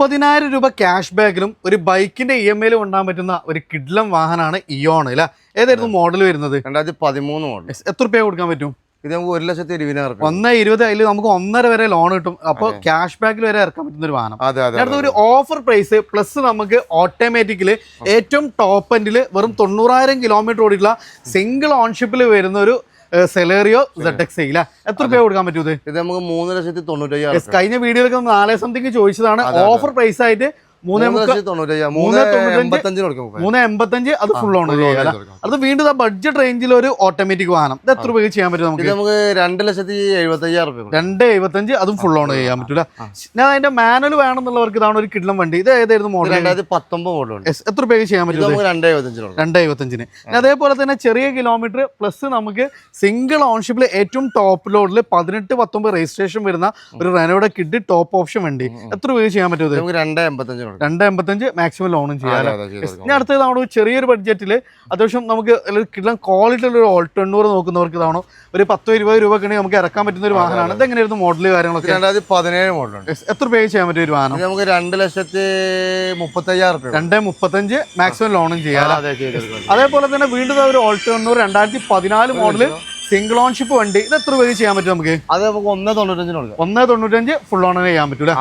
30,000 രൂപ ക്യാഷ് ബാക്കിലും ഒരു ബൈക്കിന്റെ EMI കൊണ്ടാൻ പറ്റുന്ന ഒരു കിഡ്ലം വാഹനമാണ് ഇയോൺ അല്ല. ഏതായിരുന്നു മോഡൽ വരുന്നത്? 2013 മോഡൽ. എത്ര രൂപ കൊടുക്കാൻ പറ്റും? ഇത് നമുക്ക് 1,20,000. 1,20,000 അതിൽ നമുക്ക് 1.5 വരെ ലോൺ കിട്ടും. അപ്പോൾ ക്യാഷ് ബാക്കിൽ വരെ ഇറക്കാൻ പറ്റുന്ന ഒരു വാഹനം. അടുത്ത ഒരു ഓഫർ പ്രൈസ് പ്ലസ് നമുക്ക് ഓട്ടോമാറ്റിക്കല് ഏറ്റവും ടോപ്പ് എൻഡിൽ വെറും 90,000 കിലോമീറ്റർ ഓടിയിട്ടുള്ള സിംഗിൾ ഓൺഷിപ്പിൽ വരുന്ന ഒരു സെലേറിയോ ZX എത്ര രൂപ കൊടുക്കാൻ പറ്റൂ? ഇത് നമുക്ക് 3,95,000. കഴിഞ്ഞ വീഡിയോയിലൊക്കെ 4 സംതിങ് ചോദിച്ചതാണ്. ഓഫർ പ്രൈസ് ആയിട്ട് 385 അത് ഫുൾ ഓൺ ചെയ്യാം. അത് വീണ്ടും ബഡ്ജറ്റ് റേഞ്ചിൽ ഒരു ഓട്ടോമാറ്റിക് വാഹനം. ഇത് എത്ര രൂപ ചെയ്യാൻ പറ്റും നമുക്ക്? 2,75,000. 275 അതും ഫുൾ ഓൺ ചെയ്യാൻ പറ്റൂല. ഞാൻ അതിന്റെ മാനുവൽ വേണമെന്നുള്ളവർക്ക് ഇതാണ് ഒരു കിഡ്ലം വണ്ടി. ഇത് ഏതായിരുന്നു മോഡൽ? 2019 മോഡൽ. എത്ര രൂപ ചെയ്യാൻ പറ്റും? 275. അതേപോലെ തന്നെ ചെറിയ കിലോമീറ്റർ പ്ലസ് നമുക്ക് സിംഗിൾ ഓൺഷിപ്പിൽ ഏറ്റവും ടോപ്പ് ലോഡിൽ 18-19 രജിസ്ട്രേഷൻ വരുന്ന ഒരു റെനോയുടെ കിഡ് ടോപ്പ് ഓപ്ഷൻ വണ്ടി. എത്ര രൂപ ചെയ്യാൻ പറ്റും? 285 മാക്സിമം ലോണും ചെയ്യാം. ഞാൻ അടുത്തത് നമ്മുടെ ചെറിയൊരു ബഡ്ജറ്റിൽ അത്യാവശ്യം നമുക്ക് കിട്ടാൻ ക്വാളിറ്റി ഉള്ള ഒരു ഓൾട്ടോണ്ണൂർ നോക്കുന്നവർക്ക് ഇതാണോ ഒരു 10-20 രൂപ നമുക്ക് ഇറക്കാൻ പറ്റുന്ന ഒരു വാഹനമാണ്. ഇതെങ്ങനെയായിരുന്നു മോഡല് കാര്യങ്ങളൊക്കെ? 2017 മോഡലുണ്ട്. എത്ര രൂപ ചെയ്യാൻ പറ്റിയ ഒരു വാഹനം? നമുക്ക് 2,35,000. 235 മാക്സിമം ലോണും ചെയ്യാം. അതേപോലെ തന്നെ വീണ്ടും ഒരു ഓൾട്ടോണ്ണൂർ 2014 മോഡല് സിംഗിൾ ഓൺഷിപ്പ് വണ്ടി. ഇത് എത്ര രൂപ ചെയ്യാൻ പറ്റും നമുക്ക്? അത് നമുക്ക് 195 ഫുൾ ഓൺ ചെയ്യാൻ പറ്റൂല.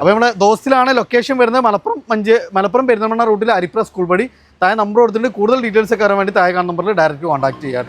അപ്പൊ നമ്മുടെ ദോസ്തിലാണ് ലൊക്കേഷൻ വരുന്നത്. മലപ്പുറം പെരുന്തൽമണ്ണ റൂട്ടിൽ അരിപ്ര സ്കൂൾ പടി. താഴെ നമ്പർ കൊടുത്തിട്ട് കൂടുതൽ ഡീറ്റെയിൽസ് ഒക്കെ അറിയാൻ വേണ്ടി താഴെ കാണുന്ന നമ്പറിൽ ഡയറക്റ്റ് കോൺടാക്ട് ചെയ്യാം.